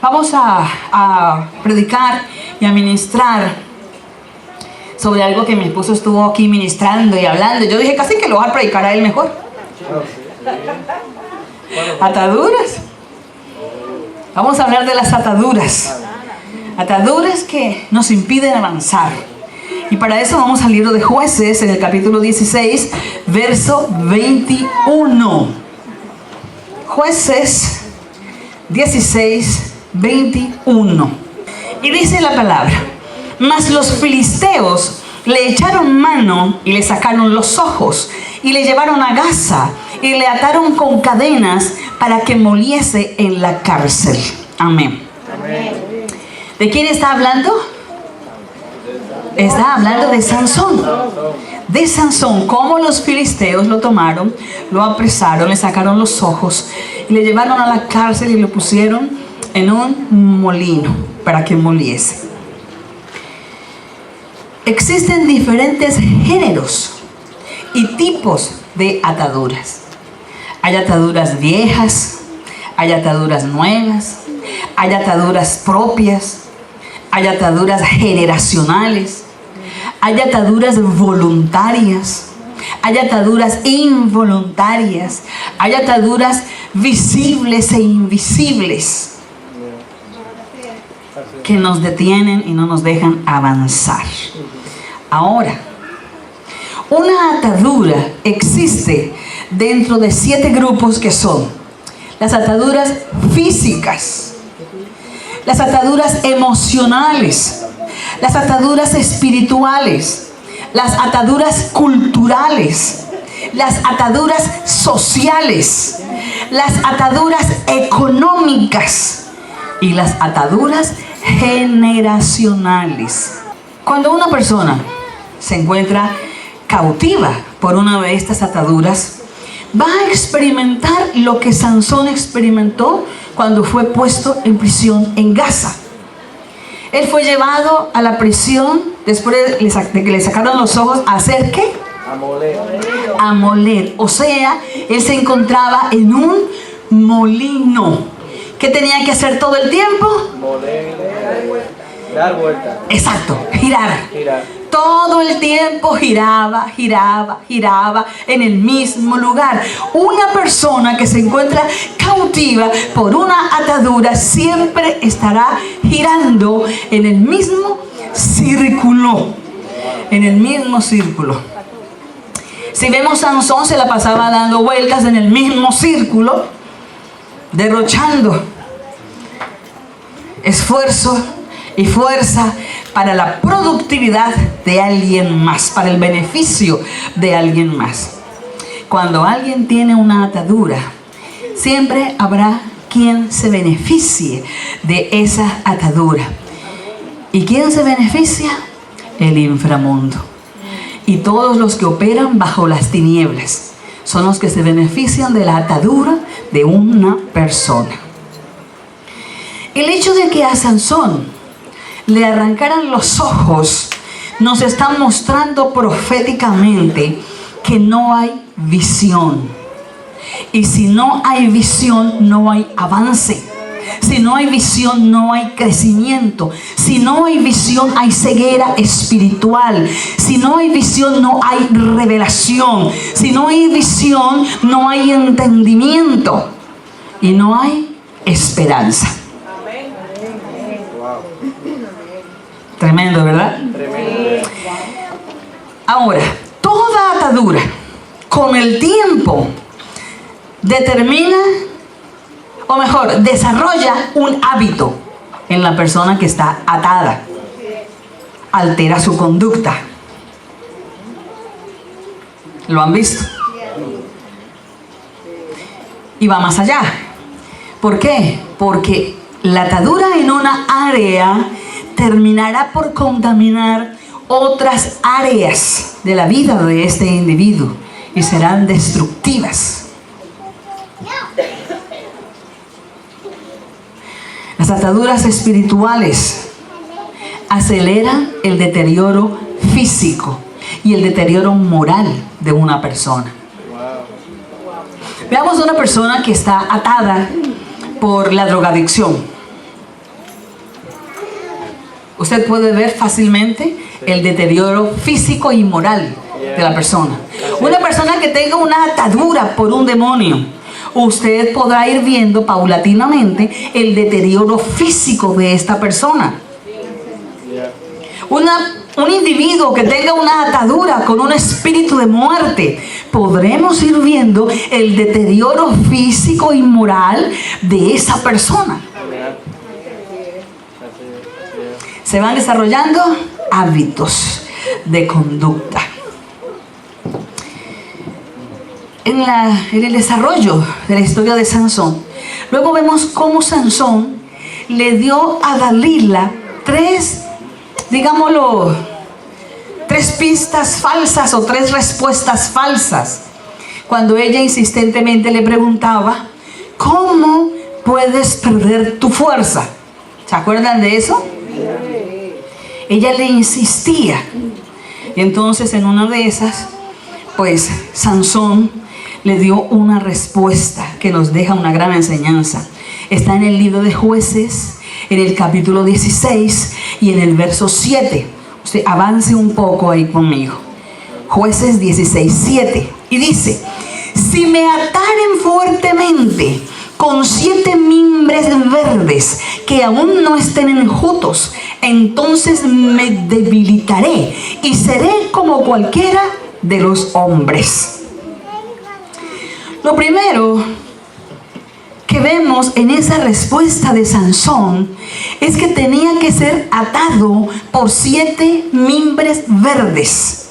Vamos a predicar y a ministrar sobre algo que mi esposo estuvo aquí ministrando y hablando. Yo dije casi que lo voy a predicar a él mejor. Ataduras. Vamos a hablar de las ataduras. Ataduras que nos impiden avanzar. Y para eso vamos al libro de Jueces, en el capítulo 16, verso 21. Jueces 16, 21. Y dice la palabra: mas los filisteos le echaron mano y le sacaron los ojos y le llevaron a Gaza y le ataron con cadenas para que moliese en la cárcel. Amén. Amén. ¿De quién está hablando? Está hablando de Sansón. De Sansón, cómo los filisteos lo tomaron, lo apresaron, le sacaron los ojos y le llevaron a la cárcel y lo pusieron en un molino para que moliese. Existen diferentes géneros y tipos de ataduras. Hay ataduras viejas, hay ataduras nuevas, hay ataduras propias, hay ataduras generacionales, hay ataduras voluntarias, hay ataduras involuntarias, hay ataduras visibles e invisibles que nos detienen y no nos dejan avanzar. Ahora, una atadura existe dentro de 7 grupos que son las ataduras físicas, las ataduras emocionales, las ataduras espirituales, las ataduras culturales, las ataduras sociales, las ataduras económicas y las ataduras generacionales. Cuando una persona se encuentra cautiva por una de estas ataduras, va a experimentar lo que Sansón experimentó cuando fue puesto en prisión en Gaza. Él fue llevado a la prisión después de que le sacaron los ojos. ¿A hacer qué? A moler. A moler. O sea, él se encontraba en un molino. ¿Qué tenía que hacer todo el tiempo? Moler. Dar vuelta. Exacto, girar. Todo el tiempo giraba en el mismo lugar. Una persona que se encuentra cautiva por una atadura siempre estará girando en el mismo círculo. En el mismo círculo. Si vemos a Sansón, se la pasaba dando vueltas en el mismo círculo, derrochando esfuerzo y fuerza para la productividad de alguien más, para el beneficio de alguien más. Cuando alguien tiene una atadura, siempre habrá quien se beneficie de esa atadura. ¿Y quién se beneficia? El inframundo. Y todos los que operan bajo las tinieblas son los que se benefician de la atadura de una persona. El hecho de que a Sansón le arrancaran los ojos nos está mostrando proféticamente que no hay visión. Y si no hay visión, no hay avance. Si no hay visión, no hay crecimiento. Si no hay visión, hay ceguera espiritual. Si no hay visión, no hay revelación. Si no hay visión, no hay entendimiento. Y no hay esperanza. Tremendo, ¿verdad? Tremendo. Ahora, toda atadura con el tiempo determina, o mejor, desarrolla un hábito en la persona que está atada. Altera su conducta. ¿Lo han visto? Y va más allá. ¿Por qué? Porque la atadura en una área terminará por contaminar otras áreas de la vida de este individuo y serán destructivas. Las ataduras espirituales aceleran el deterioro físico y el deterioro moral de una persona. Veamos a una persona que está atada por la drogadicción. usted puede ver fácilmente el deterioro físico y moral de la persona. Una persona que tenga una atadura por un demonio, usted podrá ir viendo paulatinamente el deterioro físico de esta persona. Un individuo que tenga una atadura con un espíritu de muerte, podremos ir viendo el deterioro físico y moral de esa persona. Se van desarrollando hábitos de conducta. En el desarrollo de la historia de Sansón, luego vemos cómo Sansón le dio a Dalila tres pistas falsas o tres respuestas falsas. Cuando ella insistentemente le preguntaba, ¿cómo puedes perder tu fuerza? ¿Se acuerdan de eso? Ella le insistía. Y entonces en una de esas, pues Sansón le dio una respuesta que nos deja una gran enseñanza. Está en el libro de Jueces, en el capítulo 16 y en el verso 7. Usted avance un poco ahí conmigo. Jueces 16:7. Y dice: si me ataren fuertemente con 7 mimbres verdes que aún no estén enjutos, entonces me debilitaré y seré como cualquiera de los hombres. Lo primero que vemos en esa respuesta de Sansón es que tenía que ser atado por 7 mimbres verdes.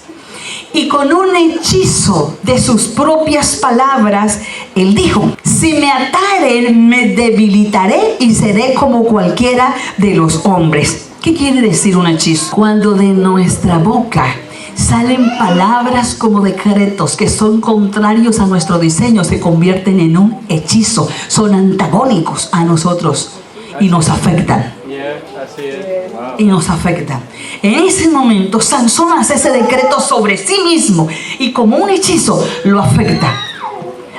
Y con un hechizo de sus propias palabras, él dijo: si me ataren, me debilitaré y seré como cualquiera de los hombres. ¿Qué quiere decir un hechizo? Cuando de nuestra boca salen palabras como decretos que son contrarios a nuestro diseño, se convierten en un hechizo, son antagónicos a nosotros y nos afectan. Y nos afectan. En ese momento Sansón hace ese decreto sobre sí mismo y como un hechizo lo afecta.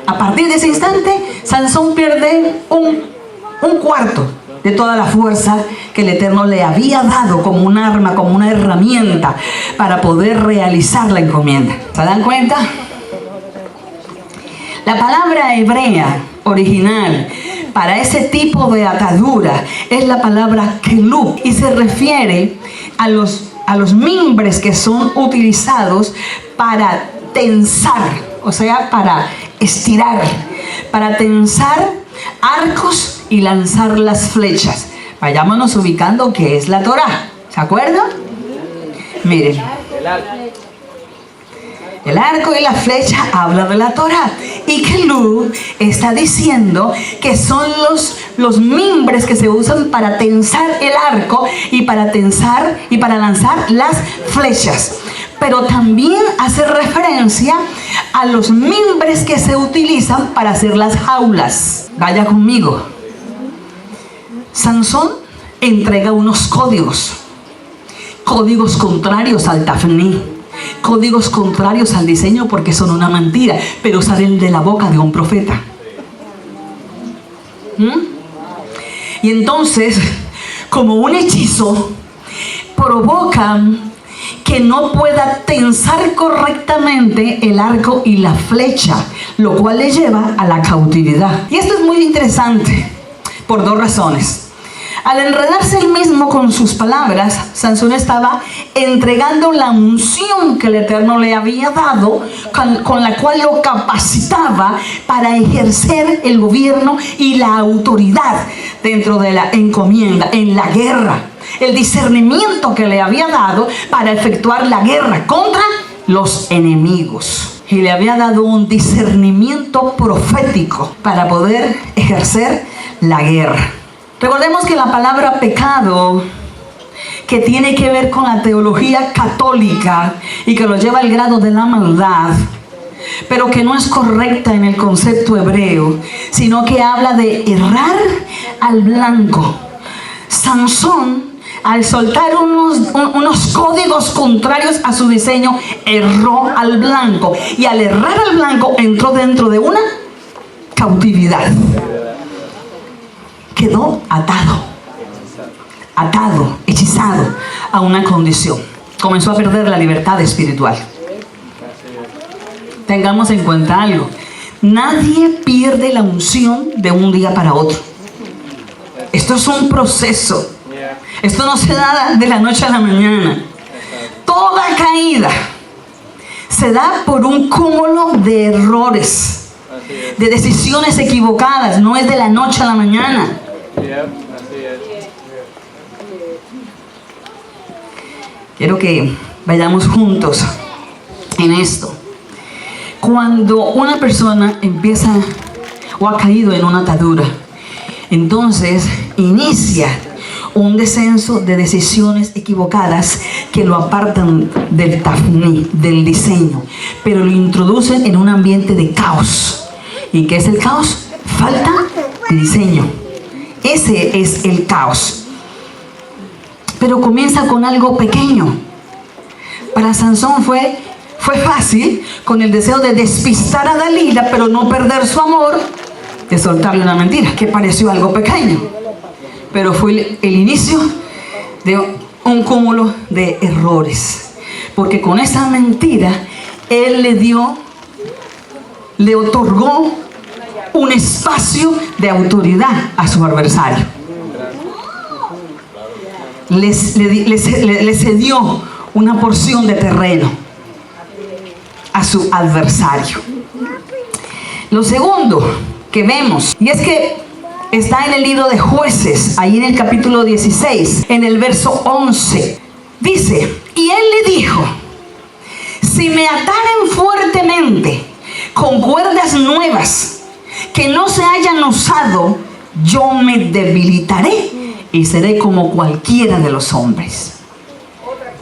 A partir de ese instante, Sansón pierde un cuarto de toda la fuerza que el Eterno le había dado como un arma, como una herramienta para poder realizar la encomienda. ¿Se dan cuenta? La palabra hebrea original para ese tipo de atadura es la palabra kelub y se refiere a los mimbres que son utilizados para tensar, o sea, para estirar, para tensar arcos y lanzar las flechas. Vayámonos ubicando qué es la Torá. ¿Se acuerdan? Miren. El arco y la flecha habla de la Torá. Y kelub está diciendo que son los mimbres que se usan para tensar el arco y para tensar y para lanzar las flechas. Pero también hace referencia a los mimbres que se utilizan para hacer las jaulas. Vaya conmigo. Sansón entrega unos códigos contrarios al tafní, códigos contrarios al diseño porque son una mentira, pero salen de la boca de un profeta. Y entonces, como un hechizo, provocan que no pueda tensar correctamente el arco y la flecha, lo cual le lleva a la cautividad. Y esto es muy interesante por 2 razones. Al enredarse él mismo con sus palabras, Sansón estaba entregando la unción que el Eterno le había dado, con la cual lo capacitaba para ejercer el gobierno y la autoridad dentro de la encomienda, en la guerra. El discernimiento que le había dado para efectuar la guerra contra los enemigos. Y le había dado un discernimiento profético para poder ejercer la guerra. Recordemos que la palabra pecado, que tiene que ver con la teología católica y que lo lleva al grado de la maldad, pero que no es correcta en el concepto hebreo, sino que habla de errar al blanco. Sansón, al soltar unos códigos contrarios a su diseño, erró al blanco. Y al errar al blanco, entró dentro de una cautividad. Quedó atado atado, hechizado a una condición. Comenzó a perder la libertad espiritual. Tengamos en cuenta algo. Nadie pierde la unción de un día para otro. Esto es un proceso. Esto no se da de la noche a la mañana. Toda caída se da por un cúmulo de errores, de decisiones equivocadas. No es de la noche a la mañana. Quiero que vayamos juntos en esto. Cuando una persona empieza o ha caído en una atadura, entonces inicia un descenso de decisiones equivocadas que lo apartan del tafní, del diseño, pero lo introducen en un ambiente de caos. ¿Y qué es el caos? Falta de diseño. Ese es el caos. Pero comienza con algo pequeño. Para Sansón fue fácil, con el deseo de despistar a Dalila, pero no perder su amor, de soltarle una mentira, que pareció algo pequeño. Pero fue el inicio de un cúmulo de errores. Porque con esa mentira, él le otorgó un espacio de autoridad a su adversario. Le cedió una porción de terreno a su adversario. Lo segundo que vemos, y es que está en el libro de Jueces, ahí en el capítulo 16, en el verso 11. Dice, y él le dijo, si me ataren fuertemente con cuerdas nuevas que no se hayan usado, yo me debilitaré y seré como cualquiera de los hombres.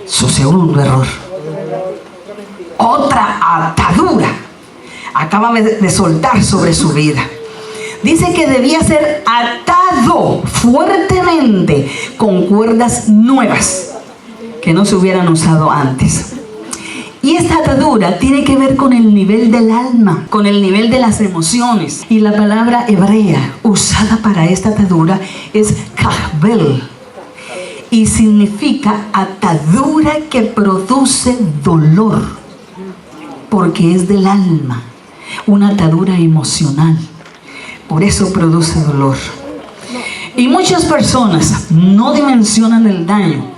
Su segundo error. Otra atadura acaba de soltar sobre su vida. Dice que debía ser atado fuertemente con cuerdas nuevas que no se hubieran usado antes. Y esta atadura tiene que ver con el nivel del alma, con el nivel de las emociones. Y la palabra hebrea usada para esta atadura es kahbel. Y significa atadura que produce dolor, porque es del alma, una atadura emocional. Por eso produce dolor. Y muchas personas no dimensionan el daño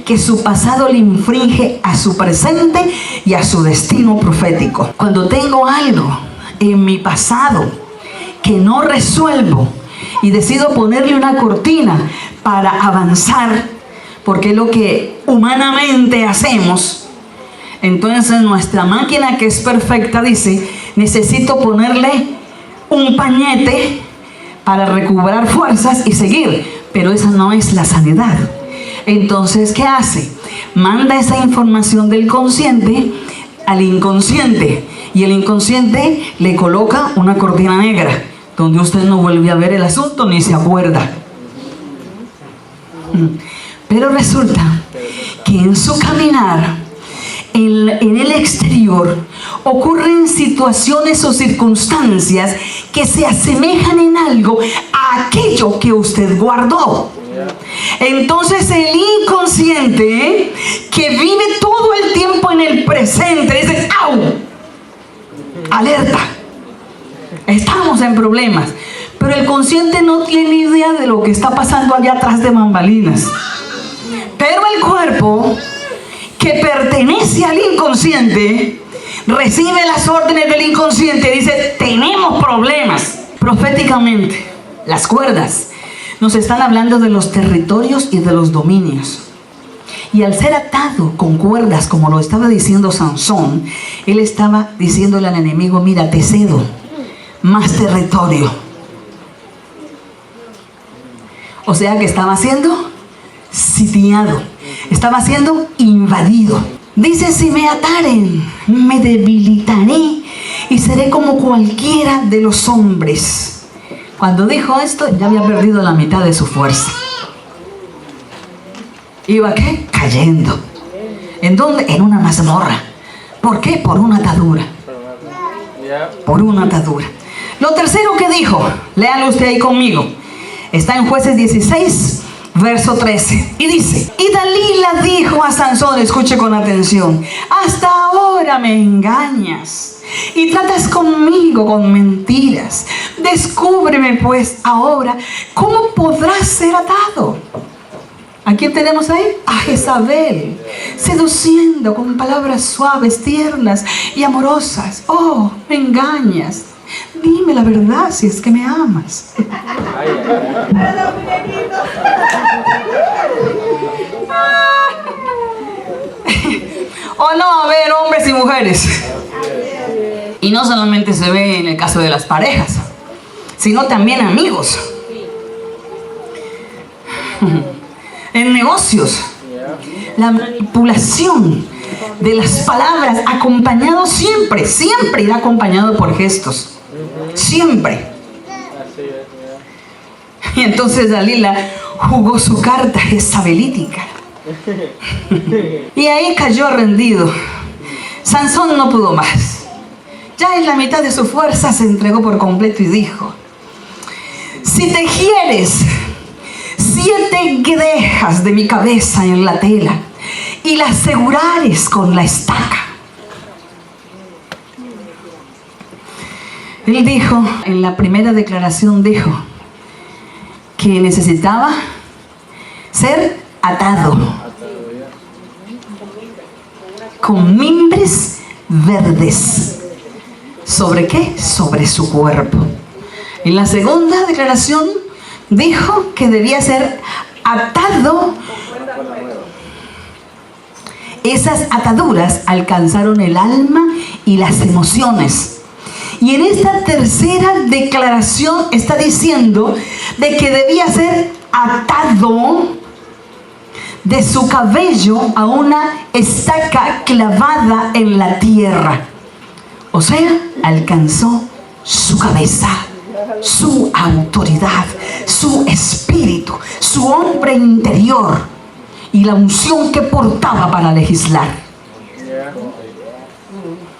que su pasado le infringe a su presente y a su destino profético. Cuando tengo algo en mi pasado que no resuelvo y decido ponerle una cortina para avanzar, porque es lo que humanamente hacemos, entonces nuestra máquina, que es perfecta, dice, necesito ponerle un pañete para recobrar fuerzas y seguir. Pero esa no es la sanidad. Entonces, ¿qué hace? Manda esa información del consciente al inconsciente, y el inconsciente le coloca una cortina negra donde usted no vuelve a ver el asunto ni se acuerda. Pero resulta que en su caminar, en el exterior, ocurren situaciones o circunstancias que se asemejan en algo a aquello que usted guardó. Entonces el inconsciente, que vive todo el tiempo en el presente, dice, ¡au! Alerta, estamos en problemas. Pero el consciente no tiene idea de lo que está pasando allá atrás de bambalinas. Pero el cuerpo, que pertenece al inconsciente, recibe las órdenes del inconsciente y dice, tenemos problemas. Proféticamente, las cuerdas nos están hablando de los territorios y de los dominios. Y al ser atado con cuerdas, como lo estaba diciendo Sansón, él estaba diciéndole al enemigo, mira, te cedo más territorio. O sea que estaba siendo sitiado, estaba siendo invadido. Dice, si me ataren, me debilitaré y seré como cualquiera de los hombres. Cuando dijo esto, ya había perdido la mitad de su fuerza. ¿Iba qué? Cayendo. ¿En dónde? En una mazmorra. ¿Por qué? Por una atadura. Por una atadura. Lo tercero que dijo, léalo usted ahí conmigo. Está en Jueces 16, Verso 13. Y dice: y Dalila dijo a Sansón, escuche con atención: hasta ahora me engañas y tratas conmigo con mentiras. Descúbreme pues ahora cómo podrás ser atado. ¿A quién tenemos ahí? A Jezabel, seduciendo con palabras suaves, tiernas y amorosas. Oh, me engañas. Dime la verdad si es que me amas. O no, a ver, hombres y mujeres. Y no solamente se ve en el caso de las parejas, sino también amigos. En negocios, la manipulación de las palabras, acompañado siempre irá acompañado por gestos. Siempre. Y entonces Dalila jugó su carta jezabelítica. Y ahí cayó rendido. Sansón no pudo más. Ya en la mitad de su fuerza se entregó por completo y dijo: si tejieres 7 guedejas de mi cabeza en la tela y la asegurares con la estaca. Él dijo, en la primera declaración dijo que necesitaba ser atado con mimbres verdes. ¿Sobre qué? Sobre su cuerpo. En la segunda declaración dijo que debía ser atado. Esas ataduras alcanzaron el alma y las emociones. Y en esta tercera declaración está diciendo de que debía ser atado de su cabello a una estaca clavada en la tierra. O sea, alcanzó su cabeza, su autoridad, su espíritu, su hombre interior y la unción que portaba para legislar.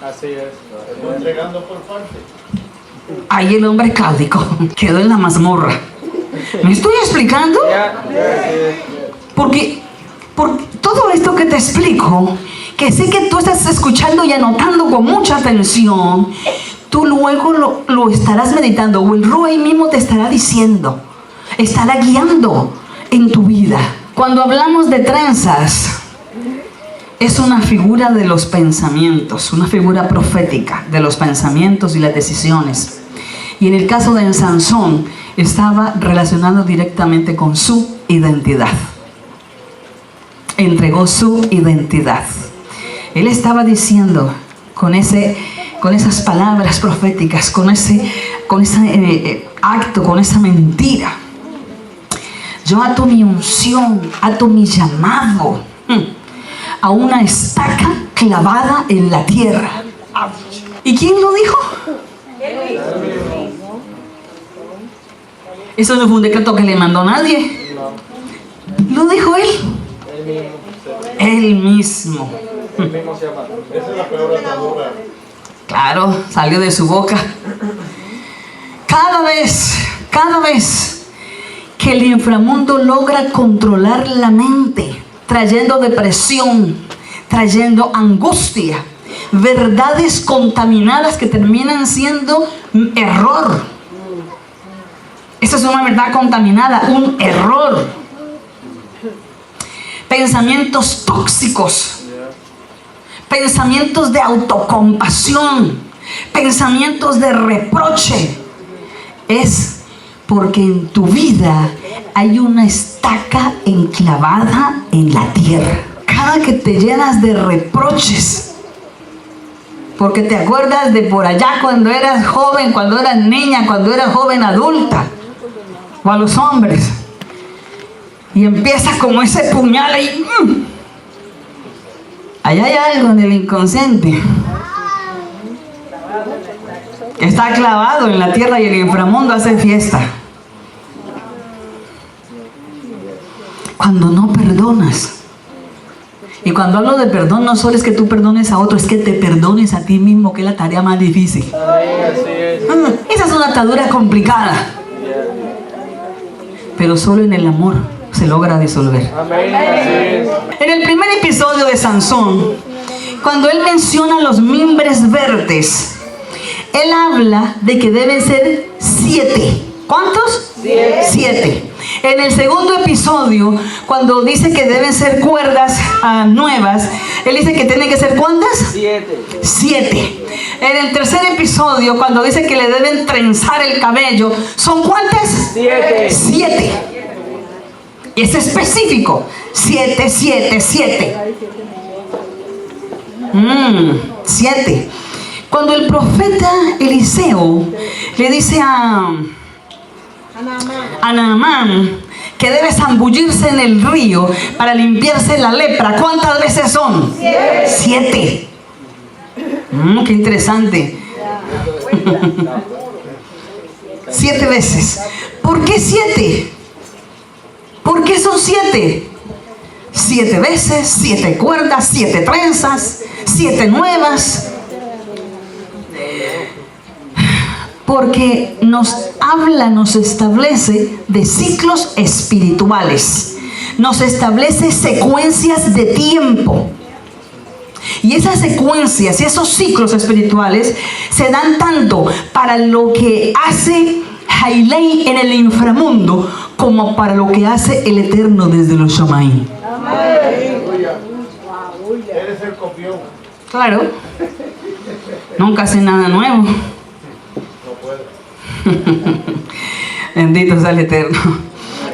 Así es. Entregando por parte. Ahí el hombre cáudico quedó en la mazmorra. ¿Me estoy explicando? Porque todo esto que te explico, que sé que tú estás escuchando y anotando con mucha atención, tú luego lo estarás meditando, o el Ruey mismo te estará diciendo, estará guiando en tu vida. Cuando hablamos de trenzas, es una figura de los pensamientos, una figura profética de los pensamientos y las decisiones. Y en el caso de Sansón, estaba relacionado directamente con su identidad. Entregó su identidad. Él estaba diciendo con esas palabras proféticas, con ese acto, con esa mentira: yo ato mi unción, ato mi llamado a una estaca clavada en la tierra. ¿Y quién lo dijo? Eso no fue un decreto que le mandó nadie. Lo dijo él. Él mismo. Esa es la peor atadura. Claro, salió de su boca. Cada vez que el inframundo logra controlar la mente, trayendo depresión, trayendo angustia, verdades contaminadas que terminan siendo error. Esa es una verdad contaminada, un error. Pensamientos tóxicos, pensamientos de autocompasión, pensamientos de reproche. Es porque en tu vida hay una estaca enclavada en la tierra. Cada que te llenas de reproches, porque te acuerdas de por allá cuando eras joven, cuando eras niña, cuando eras joven adulta, o a los hombres, y empieza como ese puñal ahí. Allá hay algo en el inconsciente que está clavado en la tierra y el inframundo hace fiesta. Cuando no perdonas. Y cuando hablo de perdón, no solo es que tú perdones a otro, es que te perdones a ti mismo, que es la tarea más difícil. Esa es una atadura complicada. Pero solo en el amor se logra disolver. Amén. Así es. En el primer episodio de Sansón, cuando él menciona los mimbres verdes, él habla de que deben ser 7. ¿Cuántos? 7. En el segundo episodio, cuando dice que deben ser cuerdas nuevas, él dice que tienen que ser ¿cuántas? 7. En el tercer episodio, cuando dice que le deben trenzar el cabello, ¿son cuántas? 7. Es específico. 7, 7, 7. 7. Cuando el profeta Eliseo le dice a Naamán que debe zambullirse en el río para limpiarse la lepra, ¿cuántas veces son? 7. Qué interesante. 7 veces. ¿Por qué 7? ¿Por qué son 7? 7 veces, 7 cuerdas, 7 trenzas, 7 nuevas. Porque nos habla, nos establece de ciclos espirituales. Nos establece secuencias de tiempo. Y esas secuencias y esos ciclos espirituales se dan tanto para lo que hace Hailei en el inframundo como para lo que hace el Eterno desde los Shamaim. Eres el copión. Claro. Nunca hace nada nuevo. Bendito sea el Eterno.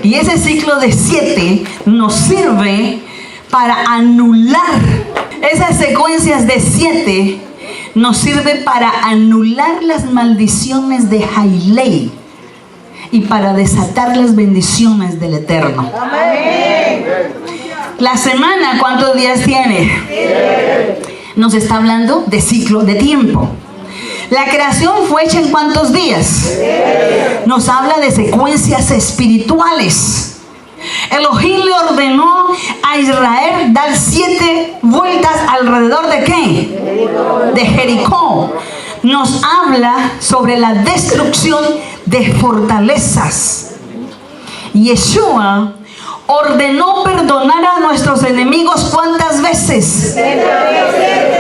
Y ese ciclo de 7 nos sirve para anular. Esas secuencias de 7 nos sirve para anular las maldiciones de Hailei y para desatar las bendiciones del Eterno. Amén. La semana, ¿cuántos días tiene? Nos está hablando de ciclo de tiempo. La creación fue hecha en ¿cuántos días? Nos habla de secuencias espirituales. Elohim le ordenó a Israel dar 7 vueltas alrededor de ¿qué? De Jericó. Nos habla sobre la destrucción de fortalezas. Yeshua ordenó perdonar a nuestros enemigos ¿cuántas veces?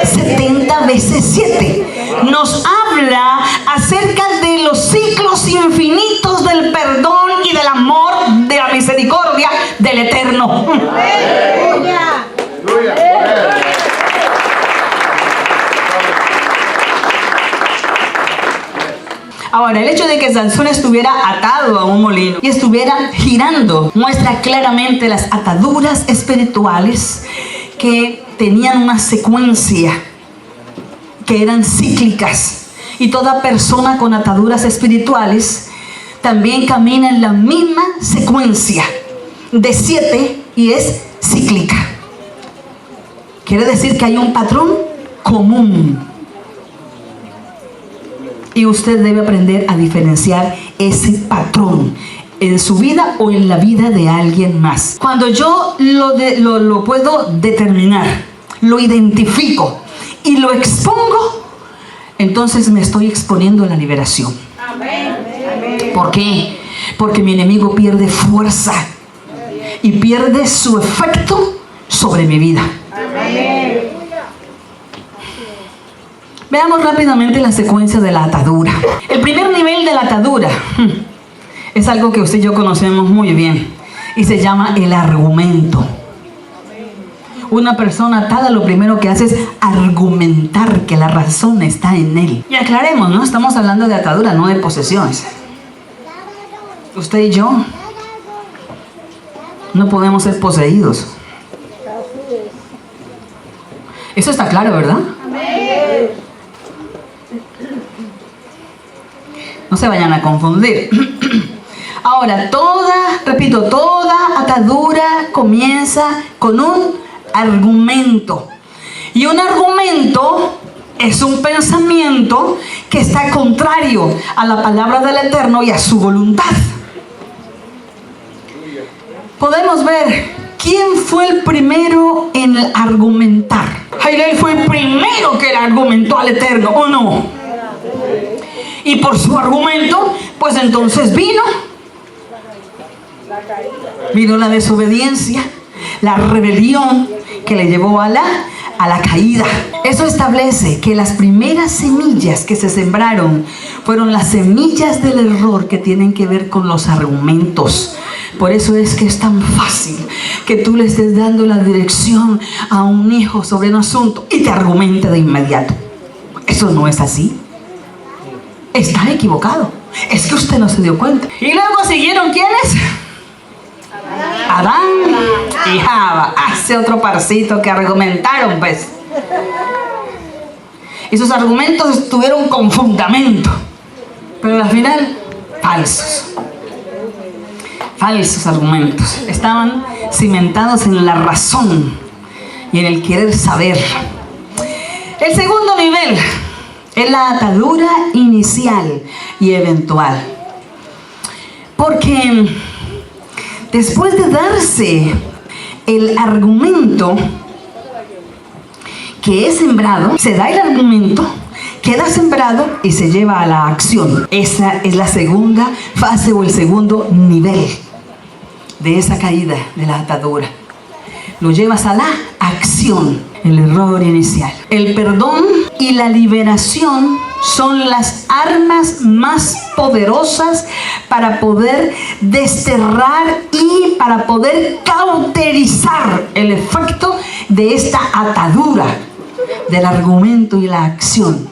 70 veces 7. Nos habla acerca de los ciclos infinitos del perdón y del amor, de la misericordia del Eterno. Aleluya. Ahora, el hecho de que Sansón estuviera atado a un molino y estuviera girando muestra claramente las ataduras espirituales que tenían una secuencia, que eran cíclicas. Y toda persona con ataduras espirituales también camina en la misma secuencia de 7 y es cíclica. Quiere decir que hay un patrón común. Y usted debe aprender a diferenciar ese patrón en su vida o en la vida de alguien más. Cuando yo lo puedo determinar, lo identifico y lo expongo, entonces me estoy exponiendo a la liberación. Amén. ¿Por qué? Porque mi enemigo pierde fuerza y pierde su efecto sobre mi vida. Amén. Veamos rápidamente la secuencia de la atadura. El primer nivel de la atadura es algo que usted y yo conocemos muy bien y se llama el argumento. Una persona atada lo primero que hace es argumentar que la razón está en él. Y aclaremos, ¿no? Estamos hablando de atadura, no de posesiones. Usted y yo no podemos ser poseídos. Eso está claro, ¿verdad? No se vayan a confundir. Ahora, toda atadura comienza con un argumento. Y un argumento es un pensamiento que está contrario a la palabra del Eterno y a su voluntad. Podemos ver quién fue el primero en argumentar. Hailei fue el primero que le argumentó al Eterno, ¿o no? Y por su argumento, pues entonces vino Vino la desobediencia, la rebelión que le llevó a la caída. Eso establece que las primeras semillas que se sembraron fueron las semillas del error que tienen que ver con los argumentos. Por eso es que es tan fácil que tú le estés dando la dirección a un hijo sobre un asunto y te argumente de inmediato. Eso no es así. Está equivocado. Es que usted no se dio cuenta. Y luego siguieron ¿quiénes? Adán y Java. Hace otro parcito que argumentaron, pues. Y sus argumentos estuvieron con fundamento, pero al final, falsos. Falsos argumentos. Estaban cimentados en la razón y en el querer saber. El segundo nivel es la atadura inicial y eventual. Porque después de darse el argumento que es sembrado, se da el argumento, queda sembrado y se lleva a la acción. Esa es la segunda fase o el segundo nivel de esa caída de la atadura. Lo llevas a la acción, el error inicial. El perdón y la liberación son las armas más poderosas para poder desterrar y para poder cauterizar el efecto de esta atadura del argumento y la acción.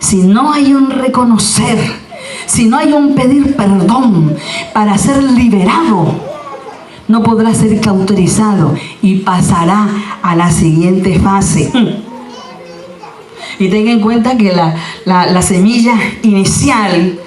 Si no hay un reconocer, si no hay un pedir perdón para ser liberado, no podrá ser cauterizado y pasará a la siguiente fase. Y tenga en cuenta que la semilla inicial,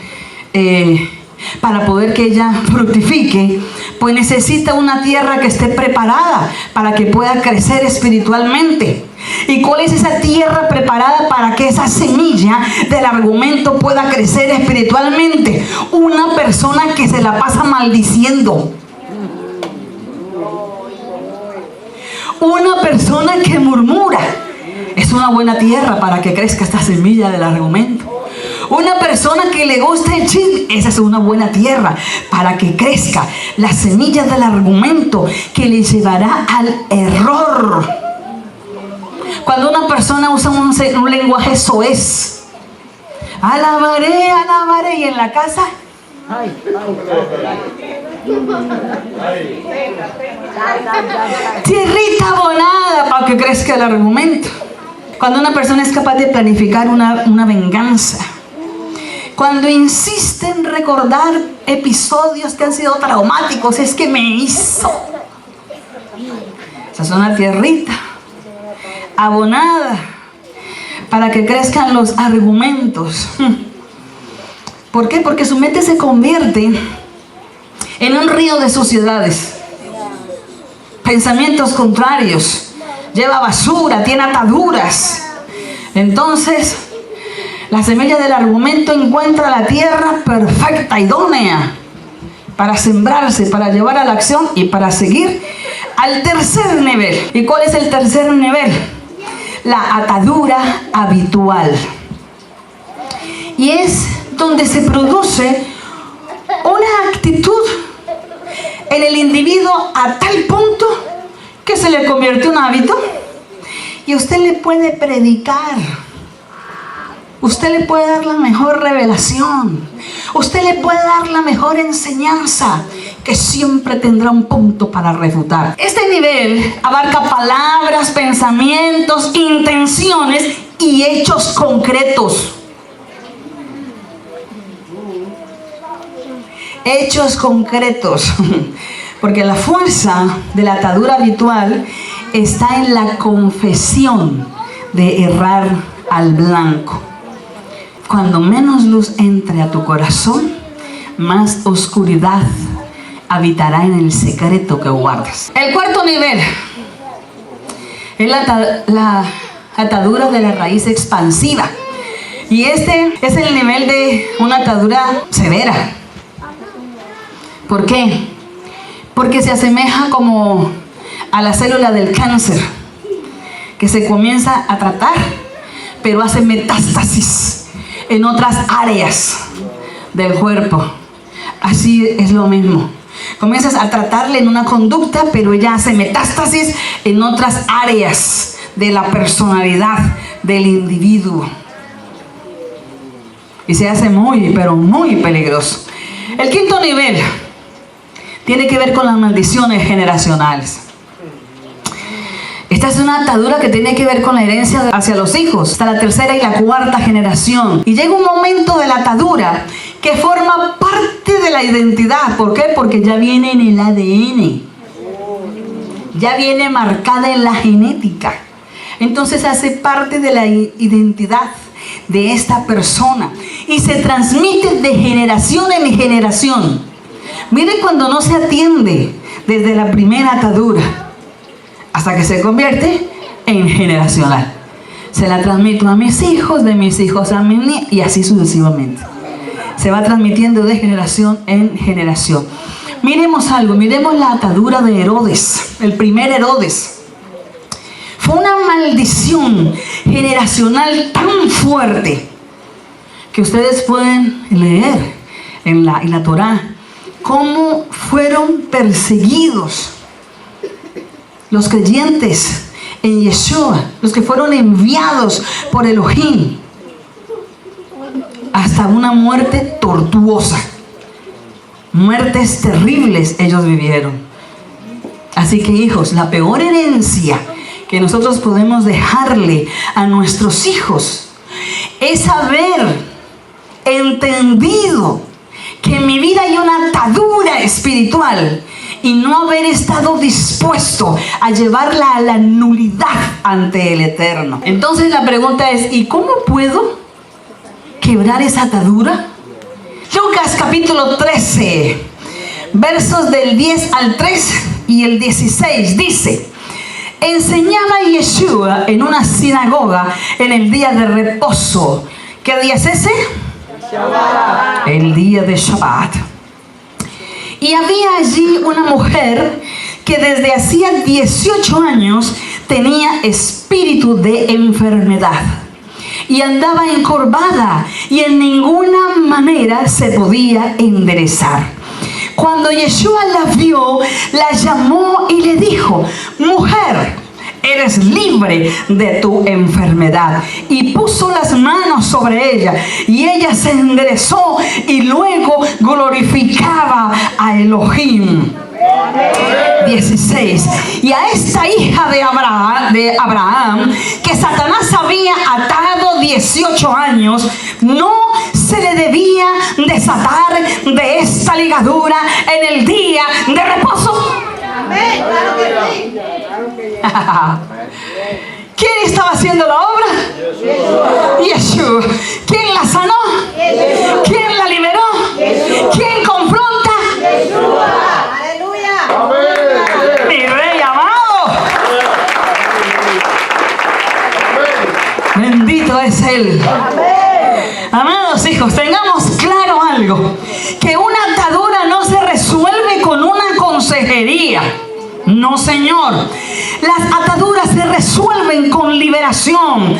para poder que ella fructifique, pues necesita una tierra que esté preparada para que pueda crecer espiritualmente. ¿Y cuál es esa tierra preparada para que esa semilla del argumento pueda crecer espiritualmente? Una persona que se la pasa maldiciendo. Una persona que murmura. Es una buena tierra para que crezca esta semilla del argumento. Una persona que le gusta el chisme, esa es una buena tierra para que crezca la semilla del argumento que le llevará al error. Cuando una persona usa un lenguaje soez, alabaré, alabaré, y en la casa, tierrita abonada para que crezca el argumento. Cuando una persona es capaz de planificar una venganza, cuando insiste en recordar episodios que han sido traumáticos, es que me hizo. Esa es una tierrita abonada para que crezcan los argumentos. ¿Por qué? Porque su mente se convierte en un río de suciedades, pensamientos contrarios, lleva basura, tiene ataduras. Entonces la semilla del argumento encuentra la tierra perfecta, idónea para sembrarse, para llevar a la acción y para seguir al tercer nivel. ¿Y cuál es el tercer nivel? La atadura habitual. Y es donde se produce una actitud en el individuo a tal punto que se le convierte en un hábito. Y usted le puede predicar, usted le puede dar la mejor revelación, usted le puede dar la mejor enseñanza, que siempre tendrá un punto para refutar. Este nivel abarca palabras, pensamientos, intenciones y hechos concretos. Hechos concretos. Porque la fuerza de la atadura habitual está en la confesión de errar al blanco. Cuando menos luz entre a tu corazón, más oscuridad habitará en el secreto que guardas. El cuarto nivel es la atadura de la raíz expansiva. Y este es el nivel de una atadura severa. ¿Por qué? Porque se asemeja como a la célula del cáncer, que se comienza a tratar, pero hace metástasis en otras áreas del cuerpo, Así es lo mismo. Comienzas a tratarle en una conducta, pero ella hace metástasis en otras áreas de la personalidad del individuo. Y se hace muy, pero muy peligroso. El quinto nivel tiene que ver con las maldiciones generacionales. Esta es una atadura que tiene que ver con la herencia hacia los hijos, hasta la tercera y la cuarta generación. Y llega un momento de la atadura que forma parte de la identidad. ¿Por qué? Porque ya viene en el ADN. Ya viene marcada en la genética. Entonces hace parte de la identidad de esta persona. Y se transmite de generación en generación. Miren cuando no se atiende desde la primera atadura hasta que se convierte en generacional. Se la transmito a mis hijos, de mis hijos a mis nietos, y así sucesivamente. Se va transmitiendo de generación en generación. Miremos algo, miremos la atadura de Herodes, el primer Herodes. Fue una maldición generacional tan fuerte que ustedes pueden leer en la Torá cómo fueron perseguidos los creyentes en Yeshua, los que fueron enviados por Elohim, hasta una muerte tortuosa. Muertes terribles ellos vivieron. Así que, hijos, la peor herencia que nosotros podemos dejarle a nuestros hijos es haber entendido que en mi vida hay una atadura espiritual y no haber estado dispuesto a llevarla a la nulidad ante el Eterno. Entonces la pregunta es, ¿y cómo puedo quebrar esa atadura? Lucas capítulo 13, versos del 10 al 3 y el 16 dice: enseñaba Yeshua en una sinagoga en el día de reposo. ¿Qué día es ese? Shabbat. El día de Shabbat. Y había allí una mujer que desde hacía 18 años tenía espíritu de enfermedad y andaba encorvada y en ninguna manera se podía enderezar. Cuando Yeshua la vio, la llamó y le dijo: mujer, eres libre de tu enfermedad. Y puso las manos sobre ella y ella se enderezó y luego glorificaba a Elohim. 16. Y a esta hija de Abraham, que Satanás había atado 18 años, no se le debía desatar de esta ligadura en el día de reposo. Amén. Claro que sí. ¿Quién estaba haciendo la obra? Yeshua. ¿Quién la sanó? Yeshua. ¿Quién la liberó? Yeshua. ¿Quién confronta? Yeshua. Aleluya. Mi rey amado. Bendito es Él. Amén. Amados hijos, tengamos claro algo: que una atadura no se resuelve con una consejería. No, señor. Las ataduras se resuelven con liberación.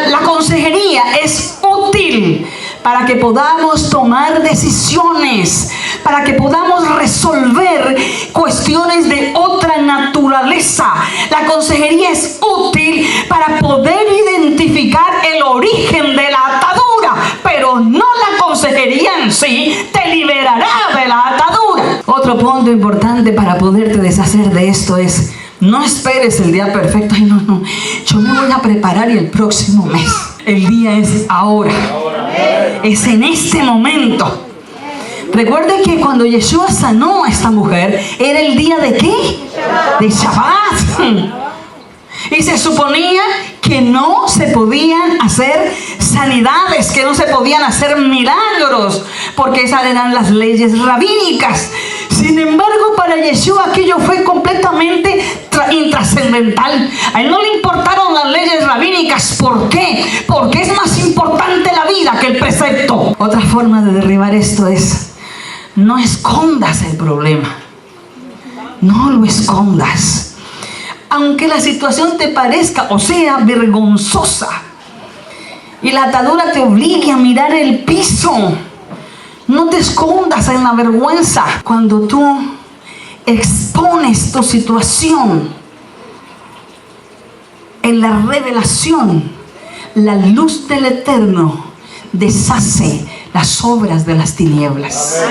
La consejería es útil para que podamos tomar decisiones, para que podamos resolver cuestiones de otra naturaleza. La consejería es útil para poder identificar el origen de la atadura, pero no la consejería en sí te liberará de la atadura. Otro punto importante para poderte deshacer de esto es: no esperes el día perfecto. Ay, no, yo me voy a preparar y el próximo mes. El día es ahora. Es en este momento. Recuerden que cuando Yeshua sanó a esta mujer, ¿era el día de qué? De Shabbat. Y se suponía que no se podían hacer sanidades, que no se podían hacer milagros, porque esas eran las leyes rabínicas. Sin embargo, para Yeshua aquello fue completamente intrascendental. A él no le importaron las leyes rabínicas. ¿Por qué? Porque es más importante la vida que el precepto. Otra forma de derribar esto es: no escondas el problema. No lo escondas. Aunque la situación te parezca o sea vergonzosa y la atadura te obligue a mirar el piso, No te escondas en la vergüenza. Cuando tú expones tu situación en la revelación, la luz del Eterno deshace las obras de las tinieblas.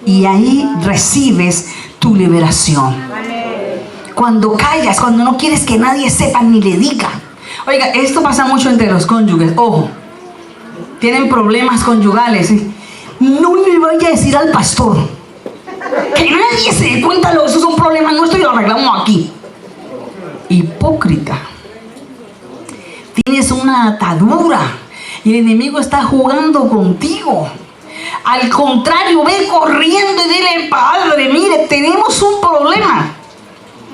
Y ahí recibes tu liberación. Cuando callas, cuando no quieres que nadie sepa ni le diga. Oiga, esto pasa mucho entre los cónyuges. Ojo, tienen problemas conyugales. No le vaya a decir al pastor. Que nadie se dé cuenta de eso, es un problema nuestro y lo arreglamos aquí. Hipócrita. Tienes una atadura y el enemigo está jugando contigo. Al contrario, ve corriendo y dile: Padre, mire, tenemos un problema.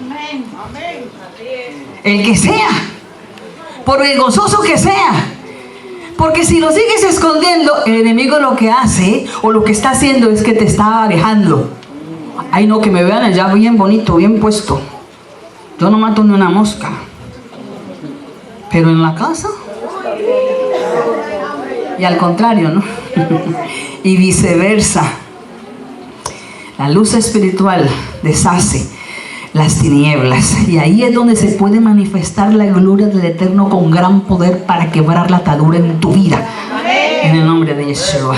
Amén. Amén. El que sea, por el gozoso que sea. Porque si lo sigues escondiendo, el enemigo lo que hace o lo que está haciendo es que te está alejando. Ay, no, que me vean allá bien bonito, bien puesto. Yo no mato ni una mosca. Pero en la casa. Y al contrario, ¿no? Y viceversa. La luz espiritual deshace las tinieblas. Y ahí es donde se puede manifestar la gloria del Eterno con gran poder para quebrar la atadura en tu vida. En el nombre de Yeshua.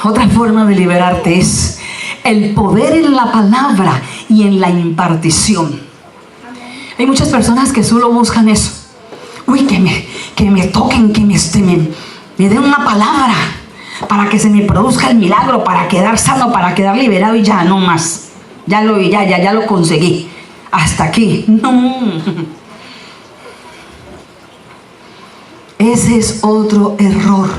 Otra forma de liberarte es el poder en la palabra y en la impartición. Hay muchas personas que solo buscan eso. Uy, que me toquen, que me den una palabra para que se me produzca el milagro, para quedar sano, para quedar liberado y ya, no más. Ya lo conseguí. Hasta aquí. No. Ese es otro error.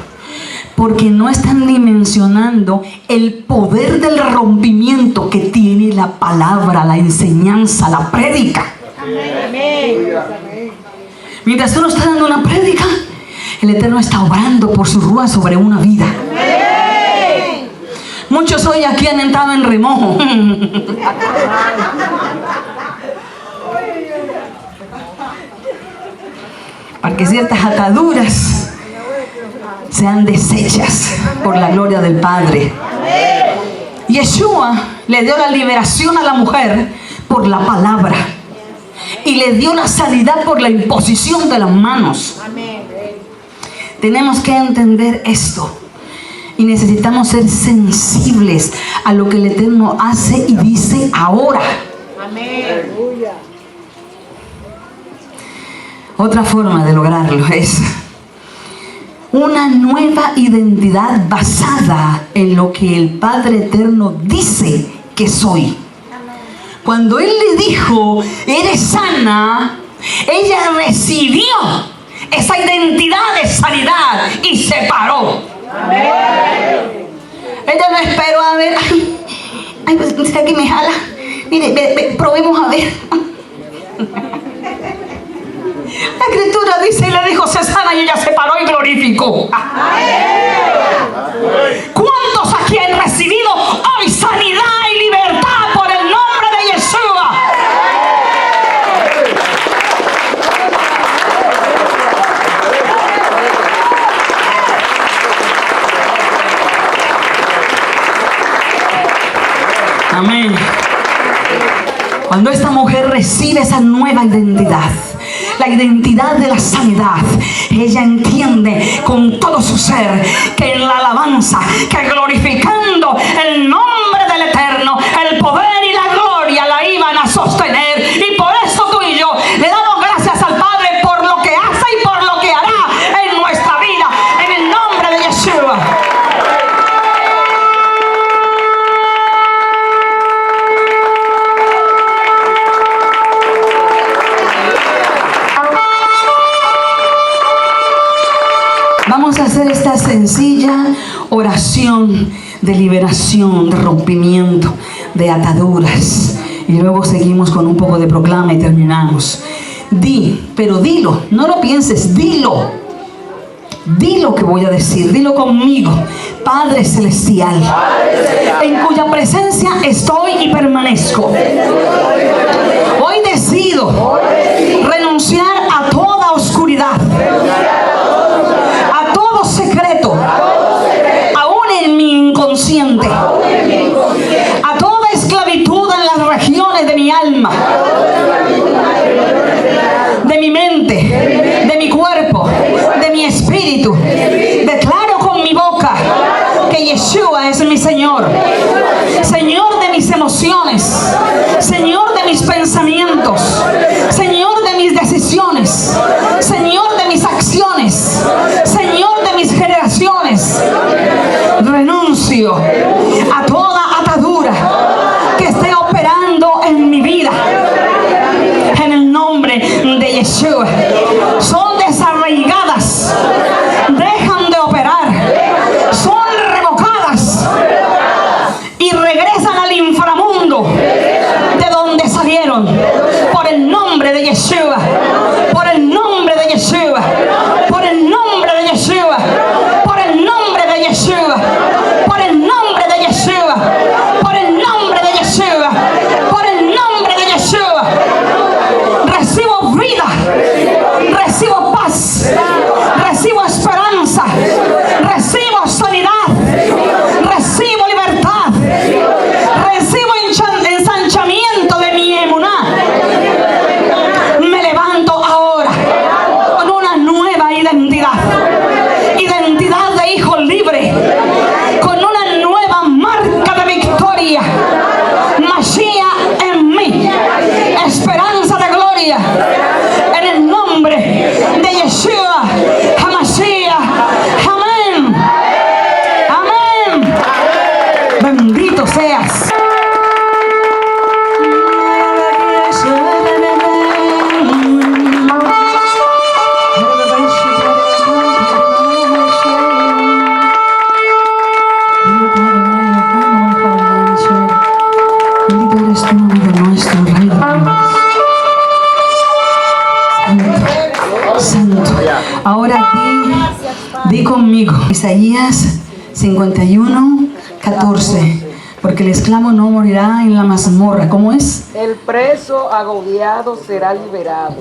Porque no están dimensionando el poder del rompimiento que tiene la palabra, la enseñanza, la prédica. Amén. Mientras tú no estás dando una prédica, el Eterno está obrando por su rúa sobre una vida. Amén. Muchos hoy aquí han entrado en remojo. Para que ciertas ataduras sean deshechas por la gloria del Padre. Yeshua le dio la liberación a la mujer por la palabra y le dio la sanidad por la imposición de las manos. Tenemos que entender esto y necesitamos ser sensibles a lo que el Eterno hace y dice ahora. Amén. Otra forma de lograrlo es una nueva identidad basada en lo que el Padre Eterno dice que soy. Cuando Él le dijo: eres sana, ella recibió esa identidad de sanidad y se paró. Ella no esperó a ver, ay, pues será que me jala. Mire, probemos a ver. La Escritura dice, y le dijo: sé sana, y ella se paró y glorificó. ¿Cuántos aquí han recibido hoy sanidad y libertad por el nombre de Yeshua? Amén. Cuando esta mujer recibe esa nueva identidad, la identidad de la sanidad, ella entiende con todo su ser que en la alabanza, que glorificando el nombre del Eterno, el poder y la gloria la iban a sostener. Y por eso tú y yo le damos gracias al Padre por lo que hace y por lo que hará en nuestra vida, en el nombre de Yeshua. Vamos a hacer esta sencilla oración de liberación, de rompimiento, de ataduras. Y luego seguimos con un poco de proclama y terminamos. Di, pero dilo, no lo pienses, dilo. Di lo que voy a decir, dilo conmigo. Padre Celestial, en cuya presencia estoy y permanezco. Hoy decido renunciar a toda oscuridad, a todo secreto, emociones, Señor, de mis pensamientos, Señor, de mis decisiones, Señor, de mis acciones, Señor, de mis generaciones. Renuncio a toda atadura que esté operando en mi vida. En el nombre de Yeshua. Son desarraigadas, dejan de operar, son revocadas y regresan al inframundo de donde salieron. Por el nombre de Yeshua, por el nombre de Yeshua, por el nombre de Yeshua, por el nombre de Yeshua, por el nombre de Yeshua, por el nombre de Yeshua, por el nombre de Yeshua. Recibo vida, recibo paz, recibo esperanza, recibo sanidad, recibo libertad, recibo ensanchamiento de mi emuná. Me levanto ahora con una nueva identidad, identidad de hijo libre, con una nueva marca de victoria. Mashiach en mí, esperanza de gloria, en el nombre de Yeshua HaMashiach. Amén. Amén. Bendito seas. Bendito eres tú, amigo nuestro, Rey de Reyes. Santo. Ahora di conmigo. Isaías 51, 14. Porque el esclavo no morirá en la mazmorra. ¿Cómo es? El preso agobiado será liberado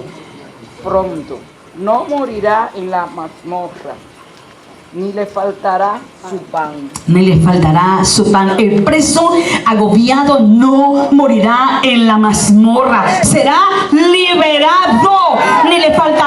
pronto. No morirá en la mazmorra, ni le faltará su pan. Ni le faltará su pan. El preso agobiado no morirá en la mazmorra. Será liberado. Ni le faltará